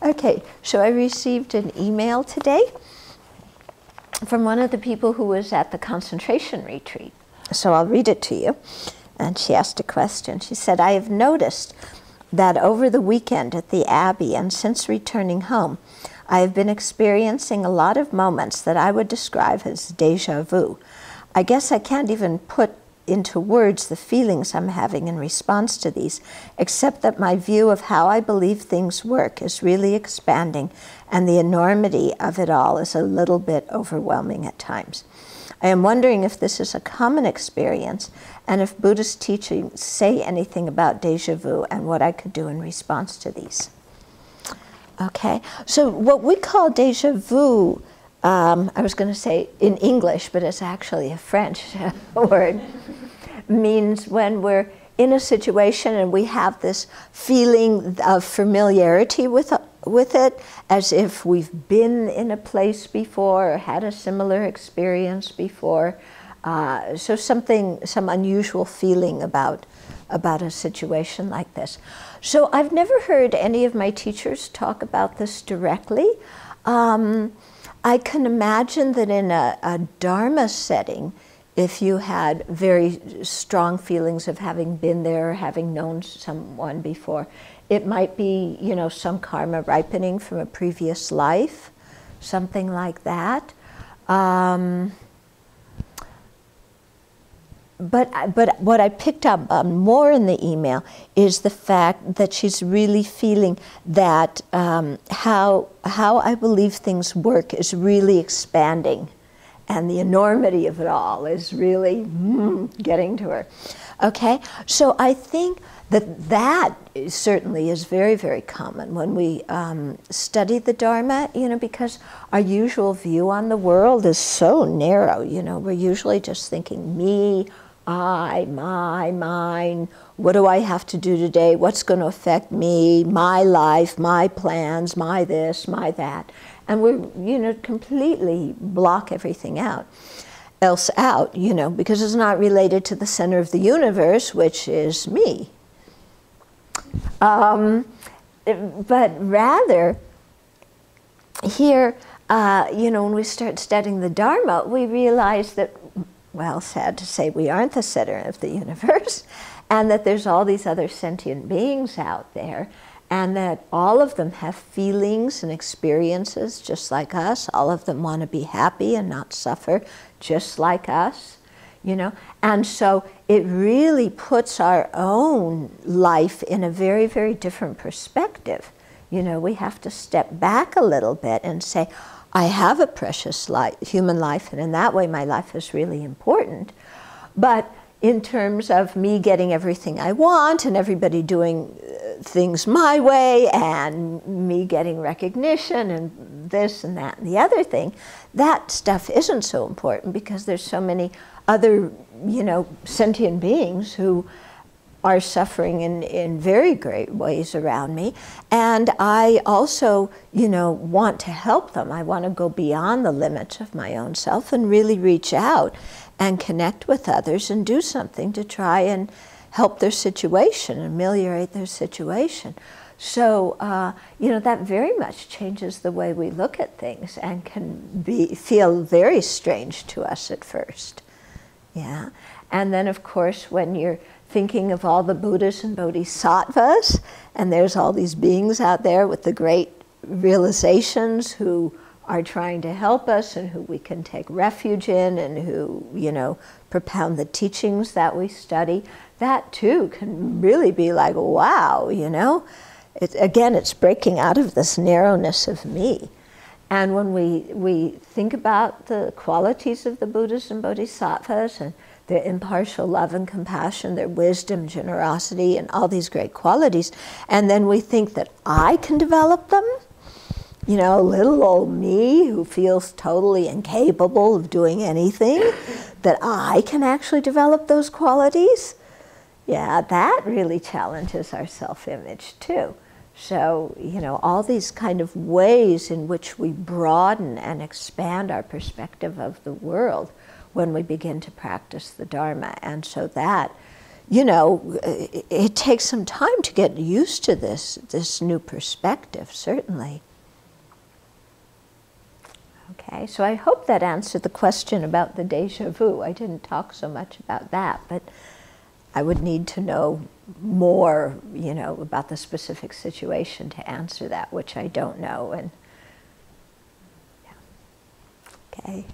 Okay, so I received an email today from one of the people who was at the concentration retreat. So I'll read it to you. And she asked a question. She said, I have noticed that over the weekend at the Abbey and since returning home, I have been experiencing a lot of moments that I would describe as deja vu. I guess I can't even put into words the feelings I'm having in response to these, except that my view of how I believe things work is really expanding, and the enormity of it all is a little bit overwhelming at times. I am wondering if this is a common experience, and if Buddhist teachings say anything about deja vu and what I could do in response to these. Okay, so what we call deja vu, I was going to say in English, but it's actually a French word, means when we're in a situation and we have this feeling of familiarity with it, as if we've been in a place before or had a similar experience before. So some unusual feeling about a situation like this. So I've never heard any of my teachers talk about this directly. I can imagine that in a Dharma setting, if you had very strong feelings of having been there, or having known someone before, it might be, you know, some karma ripening from a previous life, something like that. But what I picked up on more in the email is the fact that she's really feeling that how I believe things work is really expanding, and the enormity of it all is really getting to her. Okay, so I think that certainly is very, very common when we study the Dharma, you know, because our usual view on the world is so narrow, you know, we're usually just thinking me, I, my, mine, what do I have to do today, what's going to affect me, my life, my plans, my this, my that. And we're, you know, completely block everything else out, you know, because it's not related to the center of the universe, which is me. But rather, here, you know, when we start studying the Dharma, we realize that, well, sad to say, we aren't the center of the universe, and that there's all these other sentient beings out there, and that all of them have feelings and experiences just like us. All of them want to be happy and not suffer just like us, you know. And so it really puts our own life in a very, very different perspective. You know, we have to step back a little bit and say, I have a precious life, human life, and in that way my life is really important. But in terms of me getting everything I want and everybody doing things my way and me getting recognition and this and that and the other thing, that stuff isn't so important because there's so many other, you know, sentient beings who are suffering in very great ways around me. And I also, you know, want to help them. I want to go beyond the limits of my own self and really reach out and connect with others and do something to try and help their situation, ameliorate their situation. So, you know, that very much changes the way we look at things and can feel very strange to us at first. Yeah. And then, of course, when you're thinking of all the Buddhas and Bodhisattvas, and there's all these beings out there with the great realizations who are trying to help us and who we can take refuge in and who, you know, propound the teachings that we study, that too can really be like, wow, you know. Again, it's breaking out of this narrowness of me. And when we think about the qualities of the Buddhas and Bodhisattvas and their impartial love and compassion, their wisdom, generosity, and all these great qualities, and then we think that I can develop them, you know, little old me who feels totally incapable of doing anything, that I can actually develop those qualities, yeah, that really challenges our self-image too. So, you know, all these kind of ways in which we broaden and expand our perspective of the world when we begin to practice the Dharma. And so that, you know, it takes some time to get used to this new perspective, certainly. Okay, so I hope that answered the question about the déjà vu. I didn't talk so much about that, but I would need to know more, you know, about the specific situation to answer that, which I don't know. And yeah. Okay.